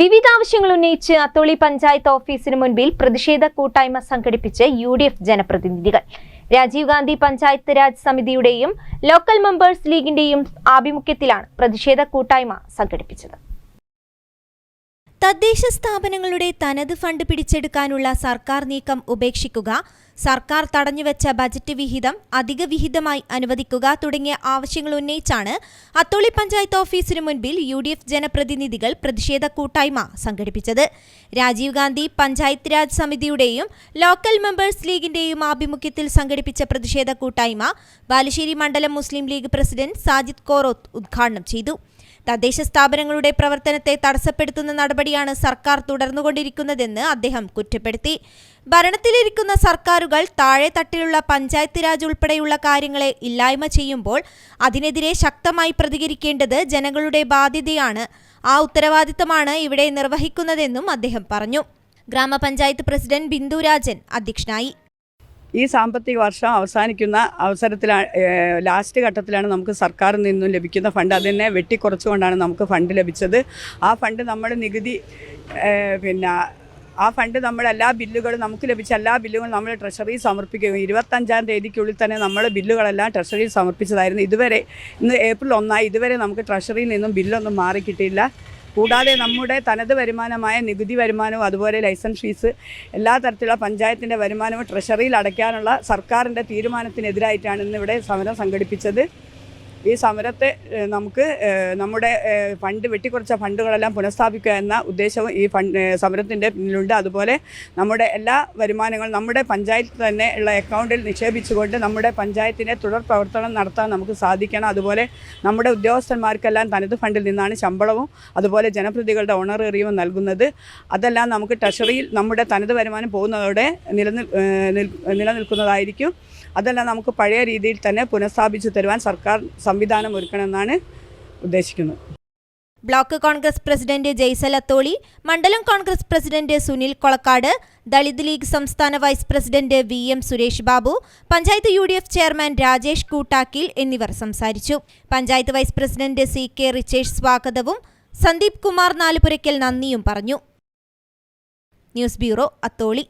വിവിധ ആവശ്യങ്ങൾ ഉന്നയിച്ച് അത്തോളി പഞ്ചായത്ത് ഓഫീസിന് മുൻപിൽ പ്രതിഷേധ കൂട്ടായ്മ സംഘടിപ്പിച്ച് UDF ജനപ്രതിനിധികൾ. രാജീവ് ഗാന്ധി പഞ്ചായത്ത് രാജ് സമിതിയുടെയും ലോക്കൽ മെമ്പേഴ്സ് ലീഗിന്റെയും ആഭിമുഖ്യത്തിലാണ് പ്രതിഷേധ കൂട്ടായ്മ സംഘടിപ്പിച്ചത്. തദ്ദേശ സ്ഥാപനങ്ങളുടെ തനത് ഫണ്ട് പിടിച്ചെടുക്കാനുള്ള സർക്കാർ നീക്കം ഉപേക്ഷിക്കുക, സർക്കാർ തടഞ്ഞുവെച്ച ബജറ്റ് വിഹിതം അധിക വിഹിതമായി അനുവദിക്കുക തുടങ്ങിയ ആവശ്യങ്ങൾ ഉന്നയിച്ചാണ് അത്തോളി പഞ്ചായത്ത് ഓഫീസിനു മുൻപിൽ UDF ജനപ്രതിനിധികൾ പ്രതിഷേധ കൂട്ടായ്മ സംഘടിപ്പിച്ചത്. രാജീവ് ഗാന്ധി പഞ്ചായത്ത് രാജ് സമിതിയുടെയും ലോക്കൽ മെമ്പേഴ്സ് ലീഗിന്റെയും ആഭിമുഖ്യത്തിൽ സംഘടിപ്പിച്ച പ്രതിഷേധ കൂട്ടായ്മ ബാലുശ്ശേരി മണ്ഡലം മുസ്ലിം ലീഗ് പ്രസിഡന്റ് സാജിദ് കോറോത്ത് ഉദ്ഘാടനം ചെയ്തു. തദ്ദേശ സ്ഥാപനങ്ങളുടെ പ്രവർത്തനത്തെ തടസ്സപ്പെടുത്തുന്ന നടപടിയാണ് സർക്കാർ തുടർന്നുകൊണ്ടിരിക്കുന്നതെന്ന് അദ്ദേഹം കുറ്റപ്പെടുത്തി. ഭരണത്തിലിരിക്കുന്ന സർക്കാരുകൾ താഴെ തട്ടിലുള്ള പഞ്ചായത്ത് രാജ് ഉൾപ്പെടെയുള്ള കാര്യങ്ങളെ ഇല്ലായ്മ ചെയ്യുമ്പോൾ അതിനെതിരെ ശക്തമായി പ്രതികരിക്കേണ്ടത് ജനങ്ങളുടെ ബാധ്യതയാണ്. ആ ഉത്തരവാദിത്തമാണ് ഇവിടെ നിർവഹിക്കുന്നതെന്നും അദ്ദേഹം പറഞ്ഞു. ഗ്രാമപഞ്ചായത്ത് പ്രസിഡന്റ് ബിന്ദു രാജൻ അധ്യക്ഷനായി. ഈ സാമ്പത്തിക വർഷം അവസാനിക്കുന്ന അവസരത്തിലാണ്, ലാസ്റ്റ് ഘട്ടത്തിലാണ് നമുക്ക് സർക്കാരിൽ നിന്നും ലഭിക്കുന്ന ഫണ്ട് അതിനെ വെട്ടിക്കുറച്ചുകൊണ്ടാണ് നമുക്ക് ഫണ്ട് ലഭിച്ചത്. ആ ഫണ്ട് നമ്മൾ നികുതി ആ ഫണ്ട് നമ്മൾ എല്ലാ ബില്ലുകളും നമുക്ക് ലഭിച്ച എല്ലാ ബില്ലുകളും നമ്മൾ ട്രഷറി സമർപ്പിക്കുകയും 25-ാം തീയതിക്കുള്ളിൽ തന്നെ നമ്മൾ ബില്ലുകളെല്ലാം ട്രഷറിയിൽ സമർപ്പിച്ചതായിരുന്നു. ഇതുവരെ ഇന്ന് ഏപ്രിൽ 1 ഇതുവരെ നമുക്ക് ട്രഷറിയിൽ നിന്നും ബില്ലൊന്നും മാറിക്കിട്ടിയില്ല. കൂടാതെ നമ്മുടെ തനത് വരുമാനമായ നികുതി വരുമാനവും അതുപോലെ ലൈസൻസ് ഫീസ് എല്ലാ തരത്തിലുള്ള പഞ്ചായത്തിൻ്റെ വരുമാനവും ട്രഷറിയിൽ അടയ്ക്കാനുള്ള സർക്കാരിൻ്റെ തീരുമാനത്തിനെതിരായിട്ടാണ് ഇന്നിവിടെ സമരം സംഘടിപ്പിച്ചത്. ഈ സമരത്തെ നമുക്ക് നമ്മുടെ ഫണ്ട് വെട്ടിക്കുറച്ച ഫണ്ടുകളെല്ലാം പുനഃസ്ഥാപിക്കുക എന്ന ഉദ്ദേശവും ഈ സമരത്തിൻ്റെ പിന്നിലുണ്ട്. അതുപോലെ നമ്മുടെ എല്ലാ വരുമാനങ്ങളും നമ്മുടെ പഞ്ചായത്തിൽ തന്നെ ഉള്ള അക്കൗണ്ടിൽ നിക്ഷേപിച്ചുകൊണ്ട് നമ്മുടെ പഞ്ചായത്തിനെ തുടർ പ്രവർത്തനം നടത്താൻ നമുക്ക് സാധിക്കണം. അതുപോലെ നമ്മുടെ ഉദ്യോഗസ്ഥന്മാർക്കെല്ലാം തനത് ഫണ്ടിൽ നിന്നാണ് ശമ്പളവും അതുപോലെ ജനപ്രതിനിധികളുടെ ഓണറേറിയവും നൽകുന്നത്. അതെല്ലാം നമുക്ക് ട്രഷറിയിൽ നമ്മുടെ തനത് വരുമാനം പോകുന്നതോടെ നിലനിൽക്കുന്നതായിരിക്കും. അതെല്ലാം നമുക്ക് പഴയ രീതിയിൽ തന്നെ പുനഃസ്ഥാപിച്ചു തരുവാൻ സർക്കാർ സംവിധാനം ഒരുക്കണമെന്നാണ് ഉദ്ദേശിക്കുന്നത്. Block Congress president Jaisal Atholi, മണ്ഡലം Congress president Sunil Kolakkad, Dalit league സംസ്ഥാന vice president VM Suresh Babu, panchayat UDF chairman Rajesh Koottakkil എന്നിവർ സംസാരിച്ചു. Panchayat vice president CK Richesh സ്വാഗതവും സന്ദീപ് കുമാർ നാലുപുരയ്ക്കൽ നന്ദിയും പറഞ്ഞു. News bureau, Atholi.